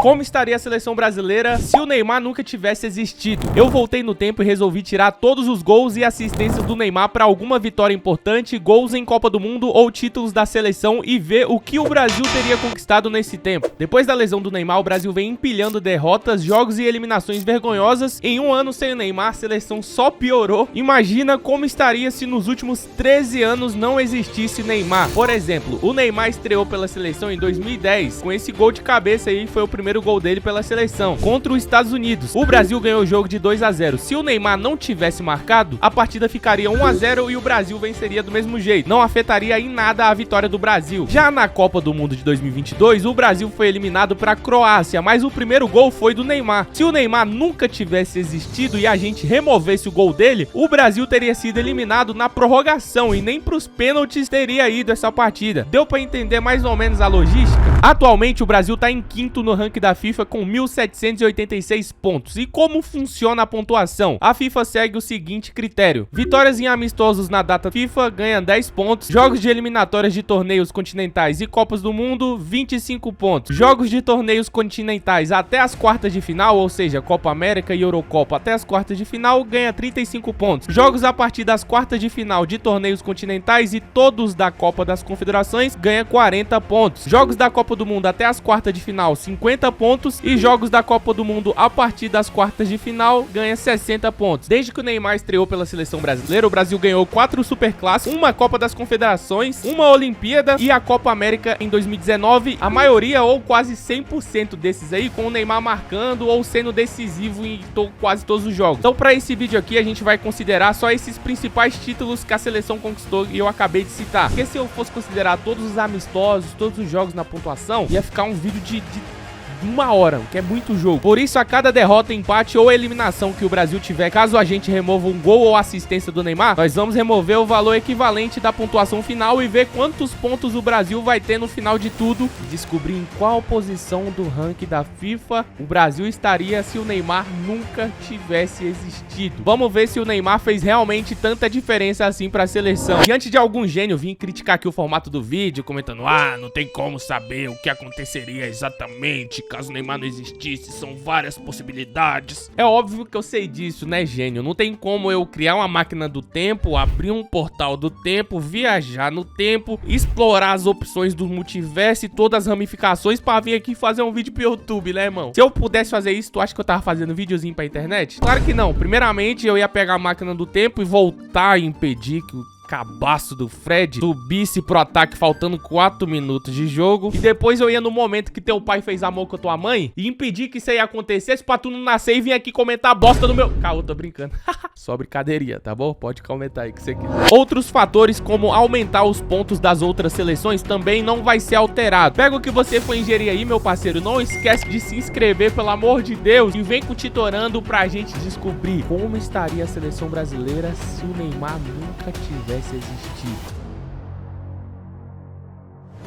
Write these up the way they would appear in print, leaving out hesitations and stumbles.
Como estaria a seleção brasileira se o Neymar nunca tivesse existido? Eu voltei no tempo e resolvi tirar todos os gols e assistências do Neymar para alguma vitória importante, gols em Copa do Mundo ou títulos da seleção e ver o que o Brasil teria conquistado nesse tempo. Depois da lesão do Neymar, o Brasil vem empilhando derrotas, jogos e eliminações vergonhosas. Em um ano sem o Neymar, a seleção só piorou. Imagina como estaria se nos últimos 13 anos não existisse Neymar. Por exemplo, o Neymar estreou pela seleção em 2010, com esse gol de cabeça aí, foi o primeiro gol dele pela seleção, contra os Estados Unidos. O Brasil ganhou o jogo de 2-0. Se o Neymar não tivesse marcado, a partida ficaria 1-0 e o Brasil venceria do mesmo jeito. Não afetaria em nada a vitória do Brasil. Já na Copa do Mundo de 2022, o Brasil foi eliminado para a Croácia, mas o primeiro gol foi do Neymar. Se o Neymar nunca tivesse existido e a gente removesse o gol dele, o Brasil teria sido eliminado na prorrogação e nem para os pênaltis teria ido essa partida. Deu para entender mais ou menos a logística? Atualmente o Brasil está em quinto no ranking da FIFA com 1.786 pontos. E como funciona a pontuação? A FIFA segue o seguinte critério: vitórias em amistosos na data FIFA ganha 10 pontos, jogos de eliminatórias de torneios continentais e Copas do Mundo 25 pontos, jogos de torneios continentais até as quartas de final, ou seja, Copa América e Eurocopa até as quartas de final, ganha 35 pontos, jogos a partir das quartas de final de torneios continentais e todos da Copa das Confederações ganha 40 pontos, jogos da Copa do Mundo até as quartas de final 50 pontos e jogos da Copa do Mundo a partir das quartas de final ganha 60 pontos. Desde que o Neymar estreou pela seleção brasileira, o Brasil ganhou 4 Superclássicos, uma Copa das Confederações, uma Olimpíada e a Copa América em 2019, a maioria ou quase 100% desses aí com o Neymar marcando ou sendo decisivo em quase todos os jogos. Então para esse vídeo aqui a gente vai considerar só esses principais títulos que a seleção conquistou e eu acabei de citar. Porque se eu fosse considerar todos os amistosos, todos os jogos na pontuação, ia ficar um vídeo de 1 hora, que é muito jogo. Por isso, a cada derrota, empate ou eliminação que o Brasil tiver, caso a gente remova um gol ou assistência do Neymar, nós vamos remover o valor equivalente da pontuação final e ver quantos pontos o Brasil vai ter no final de tudo e descobrir em qual posição do ranking da FIFA o Brasil estaria se o Neymar nunca tivesse existido. Vamos ver se o Neymar fez realmente tanta diferença assim para a seleção. Diante de algum gênio vir criticar aqui o formato do vídeo, comentando: não tem como saber o que aconteceria exatamente caso o Neymar não existisse, são várias possibilidades. É óbvio que eu sei disso, né, gênio? Não tem como eu criar uma máquina do tempo, abrir um portal do tempo, viajar no tempo, explorar as opções do multiverso e todas as ramificações pra vir aqui fazer um vídeo pro YouTube, né, irmão? Se eu pudesse fazer isso, tu acha que eu tava fazendo videozinho pra internet? Claro que não. Primeiramente, eu ia pegar a máquina do tempo e voltar e impedir que o cabaço do Fred subisse pro ataque faltando 4 minutos de jogo. E depois eu ia no momento que teu pai fez amor com a tua mãe e impedir que isso aí acontecesse pra tu não nascer e vir aqui comentar a bosta no meu... Calma, eu tô brincando. Só brincadeirinha, tá bom? Pode comentar aí o que você quiser. Outros fatores como aumentar os pontos das outras seleções também não vai ser alterado. Pega o que você for ingerir aí, meu parceiro. Não esquece de se inscrever, pelo amor de Deus. E vem continuando pra gente descobrir como estaria a seleção brasileira se o Neymar nunca tivesse existido.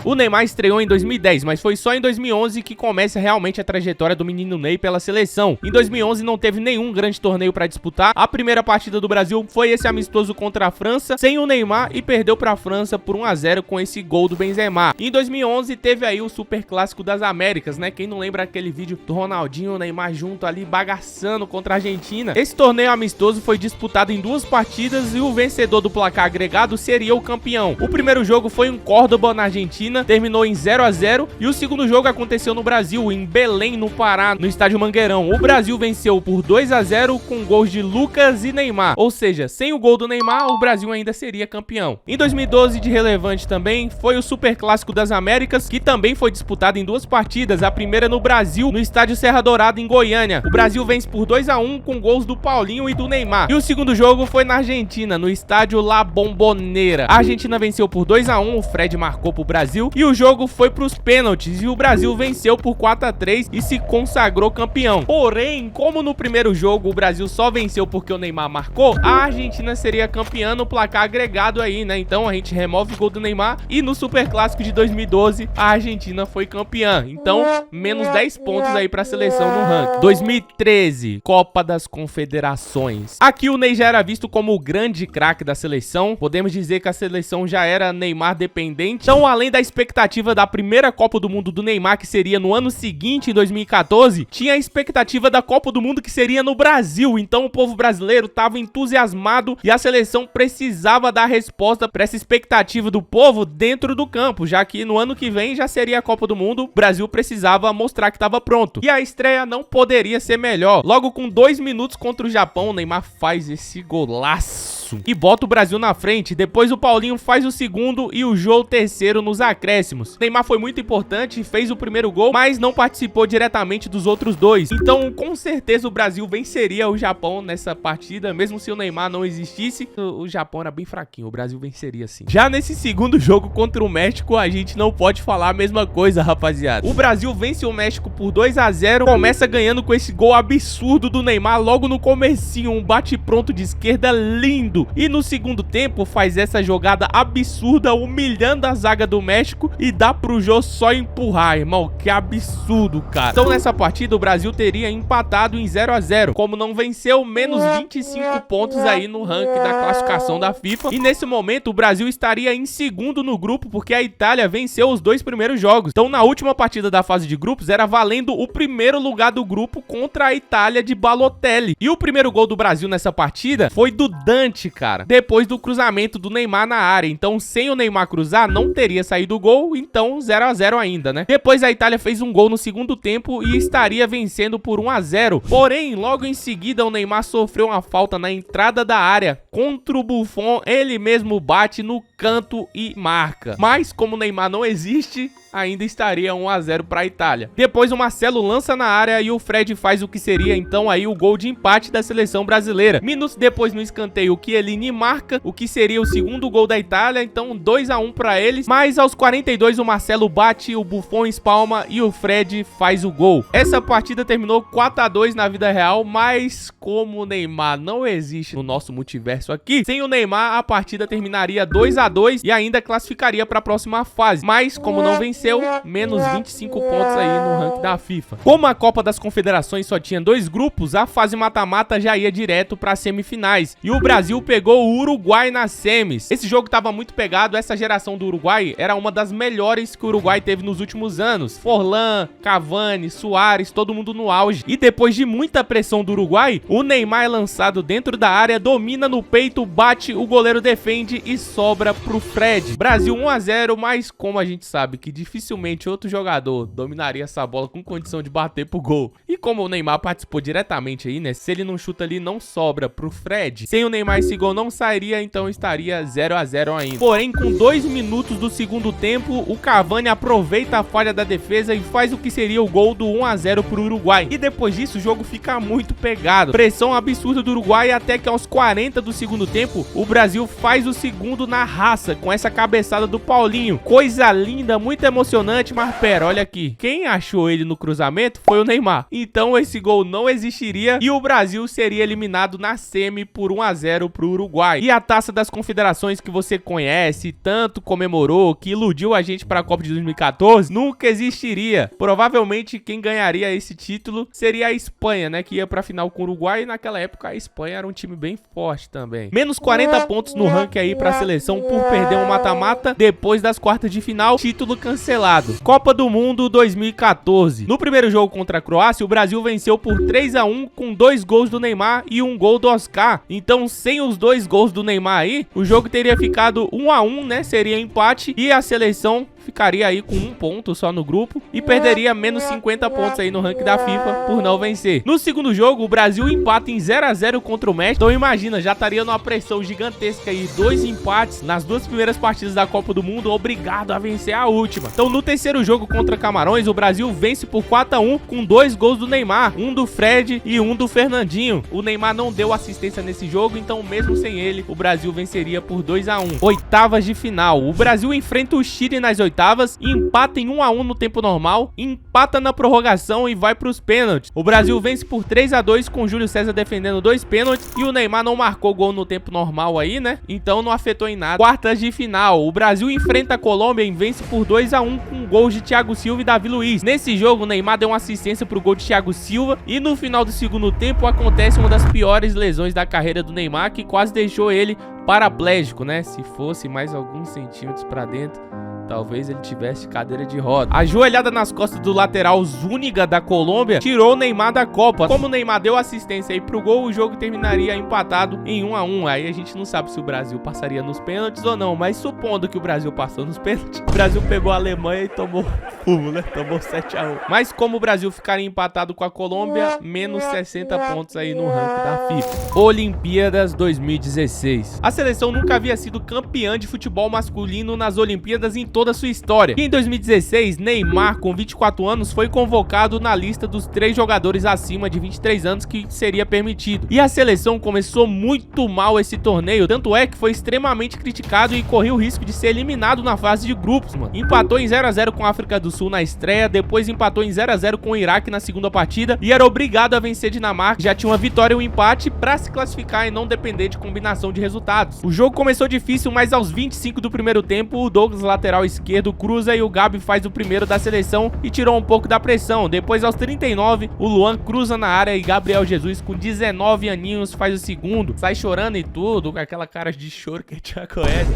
O Neymar estreou em 2010, mas foi só em 2011 que começa realmente a trajetória do menino Ney pela seleção. Em 2011 não teve nenhum grande torneio para disputar. A primeira partida do Brasil foi esse amistoso contra a França, sem o Neymar, e perdeu para a França por 1-0 com esse gol do Benzema. Em 2011 teve aí o Super Clássico das Américas, né? Quem não lembra aquele vídeo do Ronaldinho e o Neymar junto ali bagaçando contra a Argentina? Esse torneio amistoso foi disputado em 2 partidas e o vencedor do placar agregado seria o campeão. O primeiro jogo foi em Córdoba, na Argentina, terminou em 0-0 e o segundo jogo aconteceu no Brasil, em Belém, no Pará, no estádio Mangueirão. O Brasil venceu por 2-0 com gols de Lucas e Neymar, ou seja, sem o gol do Neymar, o Brasil ainda seria campeão. Em 2012, de relevante também, foi o Super Clássico das Américas, que também foi disputado em 2 partidas, a primeira no Brasil, no estádio Serra Dourada, em Goiânia. O Brasil vence por 2-1 com gols do Paulinho e do Neymar. E o segundo jogo foi na Argentina, no estádio La Bombonera. A Argentina venceu por 2-1, o Fred marcou pro Brasil e o jogo foi para os pênaltis e o Brasil venceu por 4-3 e se consagrou campeão. Porém, como no primeiro jogo o Brasil só venceu porque o Neymar marcou, a Argentina seria campeã no placar agregado aí, né? Então a gente remove o gol do Neymar e no Super Clássico de 2012 a Argentina foi campeã. Então, menos 10 pontos aí para a seleção no ranking. 2013, Copa das Confederações. Aqui o Ney já era visto como o grande craque da seleção. Podemos dizer que a seleção já era Neymar dependente. Então, além das expectativa da primeira Copa do Mundo do Neymar, que seria no ano seguinte, em 2014, tinha a expectativa da Copa do Mundo que seria no Brasil. Então o povo brasileiro estava entusiasmado e a seleção precisava dar resposta para essa expectativa do povo dentro do campo, já que no ano que vem já seria a Copa do Mundo, o Brasil precisava mostrar que estava pronto. E a estreia não poderia ser melhor. Logo com 2 minutos contra o Japão, o Neymar faz esse golaço e bota o Brasil na frente. Depois o Paulinho faz o segundo e o Jô o terceiro nos acréscimos. O Neymar foi muito importante, fez o primeiro gol, mas não participou diretamente dos outros dois. Então, com certeza o Brasil venceria o Japão nessa partida, mesmo se o Neymar não existisse. O Japão era bem fraquinho, o Brasil venceria sim. Já nesse segundo jogo contra o México, a gente não pode falar a mesma coisa, rapaziada. O Brasil vence o México por 2-0, começa ganhando com esse gol absurdo do Neymar logo no comecinho, um bate-pronto de esquerda lindo. E no segundo tempo faz essa jogada absurda, humilhando a zaga do México e dá pro Jô só empurrar, irmão. Que absurdo, cara. Então nessa partida o Brasil teria empatado em 0-0. Como não venceu, menos 25 pontos aí no ranking da classificação da FIFA. E nesse momento o Brasil estaria em segundo no grupo, porque a Itália venceu os 2 primeiros jogos. Então na última partida da fase de grupos era valendo o primeiro lugar do grupo contra a Itália de Balotelli. E o primeiro gol do Brasil nessa partida foi do Dante, cara, depois do cruzamento do Neymar na área. Então sem o Neymar cruzar não teria saído o gol, então 0-0 ainda, né? Depois a Itália fez um gol no segundo tempo e estaria vencendo por 1-0. Porém, logo em seguida o Neymar sofreu uma falta na entrada da área contra o Buffon. Ele mesmo bate no canto e marca. Mas como o Neymar não existe, ainda estaria 1-0 para a Itália. Depois o Marcelo lança na área e o Fred faz o que seria então aí o gol de empate da seleção brasileira. Minutos depois no escanteio o Chiellini marca o que seria o segundo gol da Itália, então 2-1 para eles. Mas aos 42 o Marcelo bate, o Buffon espalma e o Fred faz o gol. Essa partida terminou 4-2 na vida real, mas como o Neymar não existe no nosso multiverso aqui, sem o Neymar a partida terminaria 2-2 e ainda classificaria para a próxima fase. Mas como não venceu, menos 25 pontos aí no ranking da FIFA. Como a Copa das Confederações só tinha 2 grupos, a fase mata-mata já ia direto para as semifinais. E o Brasil pegou o Uruguai nas semis. Esse jogo estava muito pegado, essa geração do Uruguai era uma das melhores que o Uruguai teve nos últimos anos. Forlan, Cavani, Suárez, todo mundo no auge. E depois de muita pressão do Uruguai, o Neymar é lançado dentro da área, domina no peito, bate, o goleiro defende e sobra pro Fred. Brasil 1-0, mas como a gente sabe que dificilmente outro jogador dominaria essa bola com condição de bater pro gol. E como o Neymar participou diretamente aí, né? Se ele não chuta ali, não sobra pro Fred. Sem o Neymar esse gol não sairia, então estaria 0-0 ainda. Porém, com 2 minutos do segundo tempo, o Cavani aproveita a falha da defesa e faz o que seria o gol do 1-0 pro Uruguai. E depois disso, o jogo fica muito pegado. Pressão absurda do Uruguai até que aos 40 do segundo tempo, o Brasil faz o segundo na raça, com essa cabeçada do Paulinho. Coisa linda, muito emocionante, mas pera, olha aqui. Quem achou ele no cruzamento foi o Neymar. Então esse gol não existiria e o Brasil seria eliminado na semi por 1-0 pro Uruguai. E a Taça das Confederações que você conhece, tanto comemorou, que iludiu a gente para a Copa de 2014, nunca existiria. Provavelmente quem ganharia esse título seria a Espanha, né, que ia pra final com o Uruguai, e naquela época a Espanha era um time bem forte também. Menos 40 pontos no ranking aí pra seleção por perder um mata-mata depois das quartas de final, título cancelado. Copa do Mundo 2014. No primeiro jogo contra a Croácia, o Brasil venceu por 3-1 com 2 gols do Neymar e 1 gol do Oscar. Então, sem os 2 gols do Neymar aí, o jogo teria ficado 1-1, né? Seria empate e a seleção ficaria aí com 1 ponto só no grupo e perderia menos 50 pontos aí no ranking da FIFA por não vencer. No segundo jogo, o Brasil empata em 0-0 contra o México. Então imagina, já estaria numa pressão gigantesca aí, 2 empates nas 2 primeiras partidas da Copa do Mundo, obrigado a vencer a última. Então no terceiro jogo contra Camarões, o Brasil vence por 4-1 com 2 gols do Neymar, 1 do Fred e 1 do Fernandinho. O Neymar não deu assistência nesse jogo, então mesmo sem ele, o Brasil venceria por 2-1. Oitavas de final. O Brasil enfrenta o Chile nas oitavas, empata em 1-1 no tempo normal, empata na prorrogação e vai para os pênaltis. O Brasil vence por 3-2 com o Júlio César defendendo 2 pênaltis e o Neymar não marcou gol no tempo normal aí, né? Então não afetou em nada. Quartas de final. O Brasil enfrenta a Colômbia e vence por 2-1 com gols de Thiago Silva e Davi Luiz. Nesse jogo, o Neymar deu uma assistência pro gol de Thiago Silva e no final do segundo tempo acontece uma das piores lesões da carreira do Neymar, que quase deixou ele paraplégico, né? Se fosse mais alguns centímetros para dentro, Talvez ele tivesse cadeira de roda. A joelhada nas costas do lateral Zúñiga da Colômbia tirou o Neymar da Copa. Como o Neymar deu assistência aí pro gol, o jogo terminaria empatado em 1 a 1. Aí a gente não sabe se o Brasil passaria nos pênaltis ou não, mas supondo que o Brasil passou nos pênaltis, o Brasil pegou a Alemanha e tomou fumo, né? Tomou 7 a 1. Mas como o Brasil ficaria empatado com a Colômbia, menos 60 pontos aí no ranking da FIFA. Olimpíadas 2016. A seleção nunca havia sido campeã de futebol masculino nas Olimpíadas em toda a sua história. E em 2016, Neymar, com 24 anos, foi convocado na lista dos 3 jogadores acima de 23 anos que seria permitido. E a seleção começou muito mal esse torneio, tanto é que foi extremamente criticado e correu o risco de ser eliminado na fase de grupos, mano. Empatou em 0 a 0 com a África do Sul na estreia, depois empatou em 0 a 0 com o Iraque na segunda partida e era obrigado a vencer Dinamarca, já tinha uma vitória e um empate para se classificar e não depender de combinação de resultados. O jogo começou difícil, mas aos 25 do primeiro tempo, o Douglas, lateral esquerdo, cruza e o Gabi faz o primeiro da seleção e tirou um pouco da pressão. Depois, aos 39, o Luan cruza na área e Gabriel Jesus, com 19 aninhos, faz o segundo. Sai chorando e tudo, com aquela cara de choro que a gente já conhece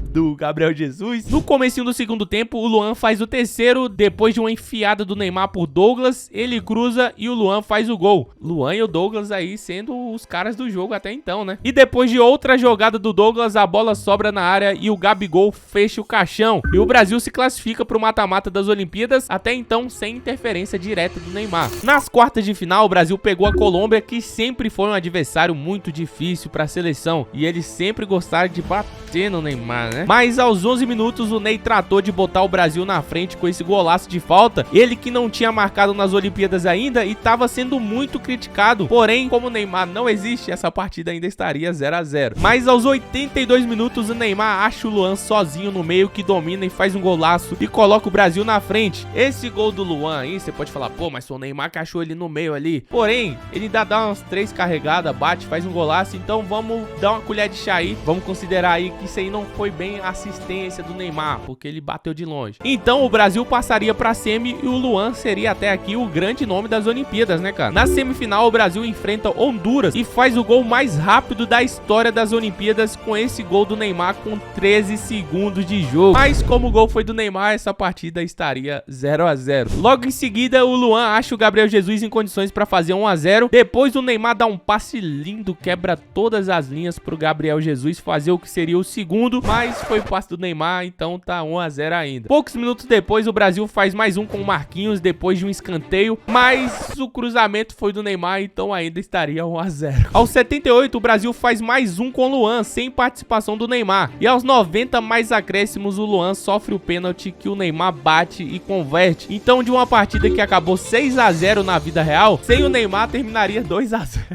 do Gabriel Jesus. No comecinho do segundo tempo, o Luan faz o terceiro, depois de uma enfiada do Neymar por Douglas, ele cruza e o Luan faz o gol. Luan e o Douglas aí sendo os caras do jogo até então, né? E depois de outra jogada do Douglas, a bola sobra na área e o Gabigol fecha o caixão. E o Brasil se classifica para o mata-mata das Olimpíadas, até então sem interferência direta do Neymar. Nas quartas de final, o Brasil pegou a Colômbia, que sempre foi um adversário muito difícil para a seleção. E eles sempre gostaram de bater no Neymar, né? Mas aos 11 minutos, o Ney tratou de botar o Brasil na frente com esse golaço de falta. Ele que não tinha marcado nas Olimpíadas ainda e estava sendo muito criticado. Porém, como o Neymar não existe, essa partida ainda estaria 0 a 0. Mas aos 82 minutos, o Neymar acha o Luan sozinho no meio, que domina e faz um golaço e coloca o Brasil na frente. Esse gol do Luan aí, você pode falar, pô, mas foi o Neymar que achou ele no meio ali. Porém, ele ainda dá umas 3 carregadas, bate, faz um golaço. Então vamos dar uma colher de chá aí. Vamos considerar aí que isso aí não foi bem a assistência do Neymar, porque ele bateu de longe. Então o Brasil passaria pra semi e o Luan seria até aqui o grande nome das Olimpíadas, né, cara? Na semifinal, o Brasil enfrenta Honduras e faz o gol mais rápido da história das Olimpíadas com esse gol do Neymar com 13 segundos de jogo. Mas como o gol foi do Neymar, essa partida estaria 0 a 0. Logo em seguida, o Luan acha o Gabriel Jesus em condições para fazer 1 a 0. Depois o Neymar dá um passe lindo, quebra todas as linhas pro Gabriel Jesus fazer o que seria o segundo, mas foi o passe do Neymar, então tá 1 a 0 ainda. Poucos minutos depois, o Brasil faz mais um com o Marquinhos depois de um escanteio, mas o cruzamento foi do Neymar, então ainda estaria 1 a 0. Aos 78, o Brasil faz mais um com o Luan, sem participação do Neymar. E aos 90 mais acréscimos, o Luan sofre o pênalti que o Neymar bate e converte. Então, de uma partida que acabou 6 a 0 na vida real, sem o Neymar terminaria 2 a 0.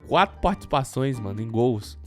4 participações, mano, em gols.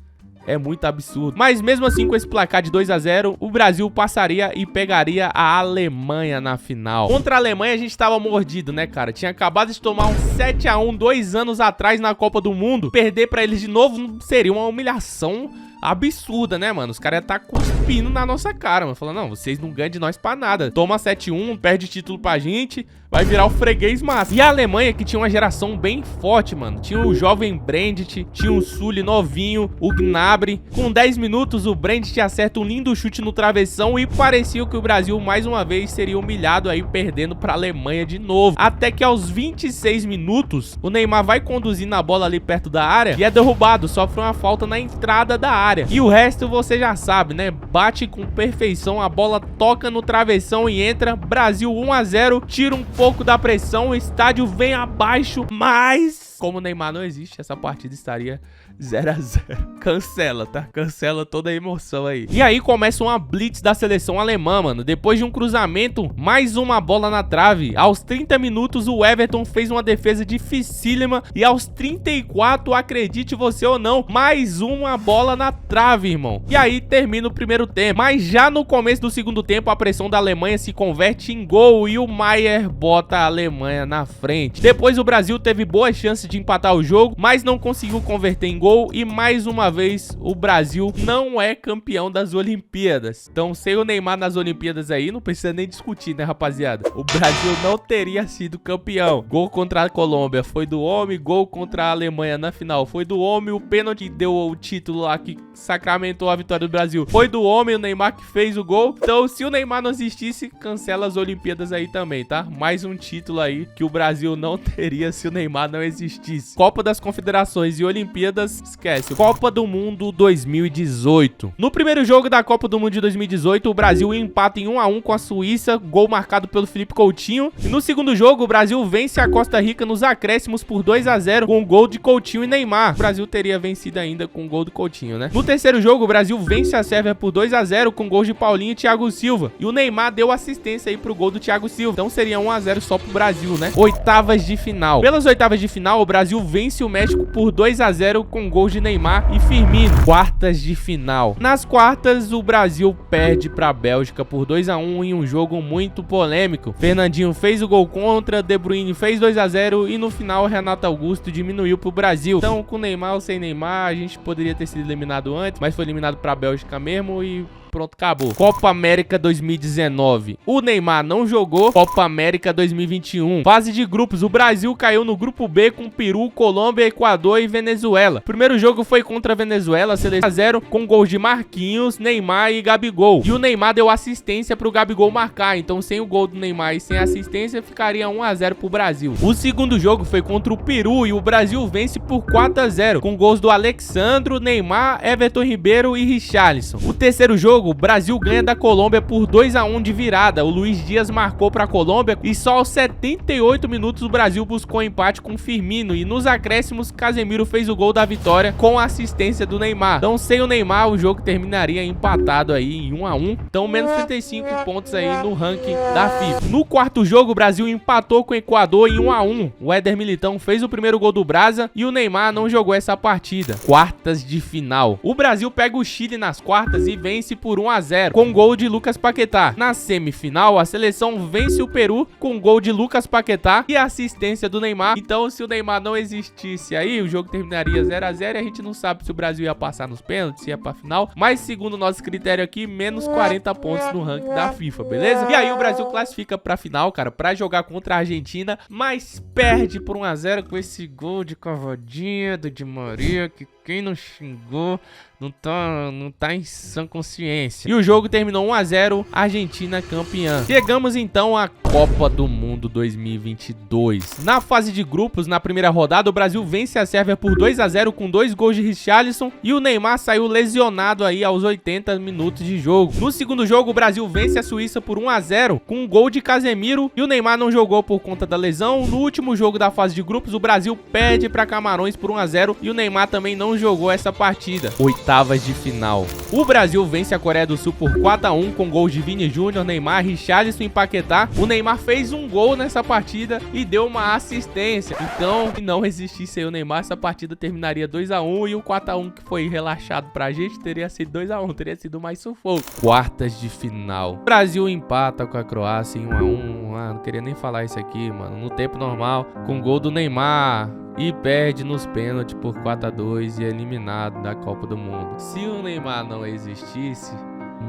É muito absurdo. Mas mesmo assim, com esse placar de 2 a 0, o Brasil passaria e pegaria a Alemanha na final. Contra a Alemanha, a gente tava mordido, né, cara? Tinha acabado de tomar um 7 a 1 2 anos atrás na Copa do Mundo. Perder pra eles de novo seria uma humilhação absurda, né, mano? Os caras iam tá cuspindo na nossa cara, mano. Falando, não, vocês não ganham de nós pra nada. Toma 7-1, perde título pra gente, vai virar o freguês massa. E a Alemanha, que tinha uma geração bem forte, mano. Tinha o jovem Brandt, tinha o Sully novinho, o Gnabry. Com 10 minutos, o Brandt acerta um lindo chute no travessão e parecia que o Brasil, mais uma vez, seria humilhado aí, perdendo pra Alemanha de novo. Até que aos 26 minutos, o Neymar vai conduzindo a bola ali perto da área e é derrubado, sofre uma falta na entrada da área. E o resto você já sabe, né? Bate com perfeição, a bola toca no travessão e entra. Brasil 1 a 0, tira um pouco da pressão, o estádio vem abaixo, mas como o Neymar não existe, essa partida estaria 0 a 0. Cancela, tá? Cancela toda a emoção aí. E aí começa uma blitz da seleção alemã, mano. Depois de um cruzamento, mais uma bola na trave. Aos 30 minutos, o Everton fez uma defesa dificílima. E aos 34, acredite você ou não, mais uma bola na trave, irmão. E aí termina o primeiro tempo. Mas já no começo do segundo tempo, a pressão da Alemanha se converte em gol. E o Maier bota bota a Alemanha na frente. Depois o Brasil teve boas chances de empatar o jogo, mas não conseguiu converter em gol e mais uma vez o Brasil não é campeão das Olimpíadas. Então, sem o Neymar nas Olimpíadas aí, não precisa nem discutir, né, rapaziada? O Brasil não teria sido campeão. Gol contra a Colômbia foi do homem, gol contra a Alemanha na final foi do homem, o pênalti deu o título lá que sacramentou a vitória do Brasil foi do homem, o Neymar que fez o gol. Então, se o Neymar não existisse, cancela as Olimpíadas aí também, tá? Mais um título aí que o Brasil não teria se o Neymar não existisse. Copa das Confederações e Olimpíadas, esquece. Copa do Mundo 2018. No primeiro jogo da Copa do Mundo de 2018, o Brasil empata em 1 a 1 com a Suíça, gol marcado pelo Felipe Coutinho. E no segundo jogo, o Brasil vence a Costa Rica nos acréscimos por 2 a 0 com gol de Coutinho e Neymar. O Brasil teria vencido ainda com gol do Coutinho, né? No terceiro jogo, o Brasil vence a Sérvia por 2 a 0 com gols de Paulinho e Thiago Silva. E o Neymar deu assistência aí pro gol do Thiago Silva. Então seria 1 a 0 só pro Brasil, né? Oitavas de final. Pelas oitavas de final, o Brasil vence o México por 2 a 0 com gols de Neymar e Firmino. Quartas de final. Nas quartas, o Brasil perde pra Bélgica por 2 a 1 em um jogo muito polêmico. Fernandinho fez o gol contra, De Bruyne fez 2 a 0 e no final, Renato Augusto diminuiu pro Brasil. Então, com Neymar ou sem Neymar, a gente poderia ter sido eliminado antes, mas foi eliminado pra Bélgica mesmo e pronto, acabou. Copa América 2019. O Neymar não jogou. Copa América 2021. Fase de grupos. O Brasil caiu no grupo B com Peru, Colômbia, Equador e Venezuela. O primeiro jogo foi contra a Venezuela, seleção 0 com gols de Marquinhos, Neymar e Gabigol. E o Neymar deu assistência pro Gabigol marcar. Então, sem o gol do Neymar e sem assistência, ficaria 1 a 0 pro Brasil. O segundo jogo foi contra o Peru e o Brasil vence por 4 a 0 com gols do Alexandro, Neymar, Everton Ribeiro e Richarlison. O terceiro jogo, o Brasil ganha da Colômbia por 2 a 1 de virada. O Luiz Dias marcou para a Colômbia e só aos 78 minutos o Brasil buscou empate com Firmino e nos acréscimos Casemiro fez o gol da vitória com a assistência do Neymar. Então, sem o Neymar, o jogo terminaria empatado aí em 1 a 1. Então, menos 35 pontos aí no ranking da FIFA. No quarto jogo, o Brasil empatou com o Equador em 1 a 1. O Éder Militão fez o primeiro gol do Brasa e o Neymar não jogou essa partida. Quartas de final. O Brasil pega o Chile nas quartas e vence por 1 a 0 com gol de Lucas Paquetá. Na semifinal, a seleção vence o Peru com gol de Lucas Paquetá e assistência do Neymar. Então, se o Neymar não existisse aí, o jogo terminaria 0 a 0 e a gente não sabe se o Brasil ia passar nos pênaltis, se ia pra final. Mas, segundo o nosso critério aqui, menos 40 pontos no ranking da FIFA, beleza? E aí o Brasil classifica pra final, cara, pra jogar contra a Argentina, mas perde por 1 a 0 com esse gol de cavadinha do Di Maria, que quem não xingou não tá em sã consciência. E o jogo terminou 1 a 0, Argentina campeã. Chegamos então à Copa do Mundo 2022. Na fase de grupos, na primeira rodada, o Brasil vence a Sérvia por 2 a 0 com 2 gols de Richarlison e o Neymar saiu lesionado aí aos 80 minutos de jogo. No segundo jogo, o Brasil vence a Suíça por 1 a 0 com um gol de Casemiro e o Neymar não jogou por conta da lesão. No último jogo da fase de grupos, o Brasil perde para Camarões por 1 a 0 e o Neymar também não jogou essa partida. Oitavas de final. O Brasil vence a Coreia do Sul por 4 a 1 com gols de Vini Júnior, Neymar, Richarlison e Paquetá. O Neymar fez um gol nessa partida e deu uma assistência. Então, se não existisse aí o Neymar, essa partida terminaria 2 a 1 e o 4 a 1 que foi relaxado pra gente teria sido 2 a 1, teria sido mais sufoco. Quartas de final. O Brasil empata com a Croácia em 1 a 1. Não queria nem falar isso aqui, mano. No tempo normal, com gol do Neymar. E perde nos pênaltis por 4 a 2 e é eliminado da Copa do Mundo. Se o Neymar não existisse,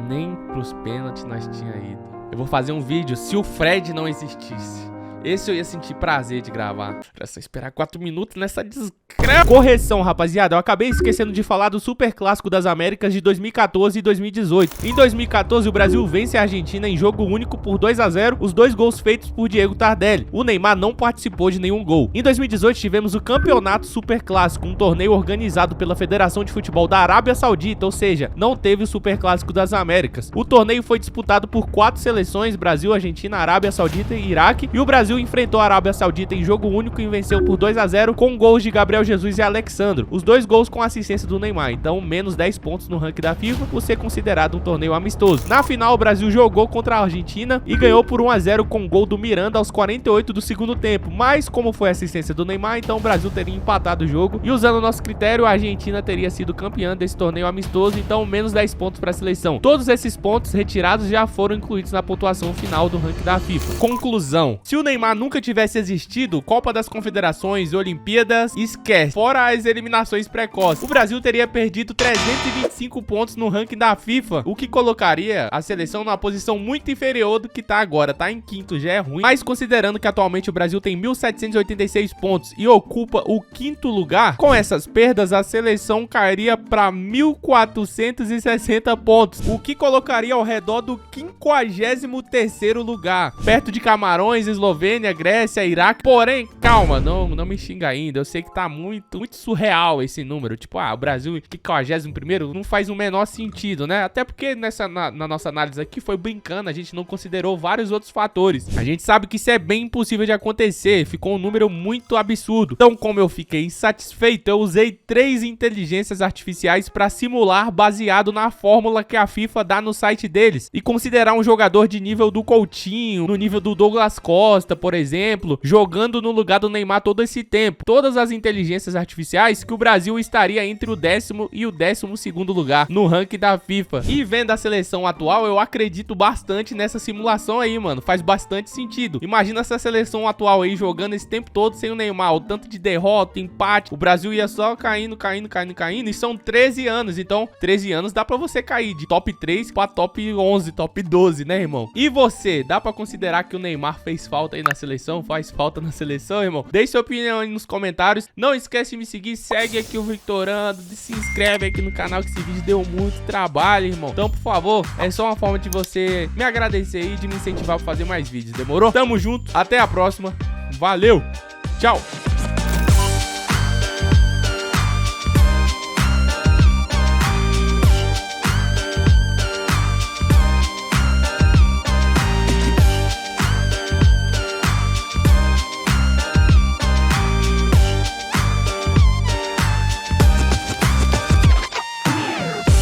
nem pros pênaltis nós tinha ido. Eu vou fazer um vídeo se o Fred não existisse. Esse eu ia sentir prazer de gravar. Era só esperar 4 minutos nessa desgraça. Correção, rapaziada. Eu acabei esquecendo de falar do Super Clássico das Américas de 2014 e 2018. Em 2014, o Brasil vence a Argentina em jogo único por 2 a 0. Os 2 gols feitos por Diego Tardelli. O Neymar não participou de nenhum gol. Em 2018, tivemos o Campeonato Super Clássico, um torneio organizado pela Federação de Futebol da Arábia Saudita, ou seja, não teve o Super Clássico das Américas. O torneio foi disputado por 4 seleções: Brasil, Argentina, Arábia Saudita e Iraque. E o Brasil enfrentou a Arábia Saudita em jogo único e venceu por 2 a 0 com gols de Gabriel Jesus e Alexandro. Os 2 gols com assistência do Neymar. Então, menos 10 pontos no ranking da FIFA por ser considerado um torneio amistoso. Na final, o Brasil jogou contra a Argentina e ganhou por 1 a 0 com gol do Miranda aos 48 do segundo tempo. Mas, como foi assistência do Neymar, então o Brasil teria empatado o jogo. E usando o nosso critério, a Argentina teria sido campeã desse torneio amistoso. Então, menos 10 pontos para a seleção. Todos esses pontos retirados já foram incluídos na pontuação final do ranking da FIFA. Conclusão: se o Neymar Neymar nunca tivesse existido, Copa das Confederações, Olimpíadas, esquece. Fora as eliminações precoces, o Brasil teria perdido 325 pontos no ranking da FIFA, o que colocaria a seleção numa posição muito inferior do que tá agora. Tá em quinto, já é ruim, mas considerando que atualmente o Brasil tem 1.786 pontos e ocupa o quinto lugar, com essas perdas a seleção cairia para 1.460 pontos, o que colocaria ao redor do 53º lugar, perto de Camarões, Eslovênia, Grécia, Iraque. Porém, calma, não me xinga ainda, eu sei que tá muito surreal esse número, tipo, o Brasil 51º não faz o menor sentido, né? Até porque na nossa análise aqui foi brincando, a gente não considerou vários outros fatores. A gente sabe que isso é bem impossível de acontecer, ficou um número muito absurdo. Então, como eu fiquei insatisfeito, eu usei 3 inteligências artificiais para simular baseado na fórmula que a FIFA dá no site deles e considerar um jogador de nível do Coutinho, no nível do Douglas Costa, por exemplo, jogando no lugar do Neymar todo esse tempo. Todas as inteligências artificiais que o Brasil estaria entre o 10º e o 12º lugar no ranking da FIFA. E vendo a seleção atual, eu acredito bastante nessa simulação aí, mano. Faz bastante sentido. Imagina essa seleção atual aí jogando esse tempo todo sem o Neymar, o tanto de derrota, empate, o Brasil ia só caindo, e são 13 anos, então 13 anos dá pra você cair de top 3 pra top 11, top 12, né, irmão? E você, dá pra considerar que o Neymar fez falta aí na seleção? Faz falta na seleção, irmão? Deixe sua opinião aí nos comentários, não esquece de me seguir, segue aqui o Victorando, se inscreve aqui no canal que esse vídeo deu muito trabalho, irmão. Então, por favor, é só uma forma de você me agradecer aí, de me incentivar pra fazer mais vídeos, demorou? Tamo junto, até a próxima, valeu, tchau!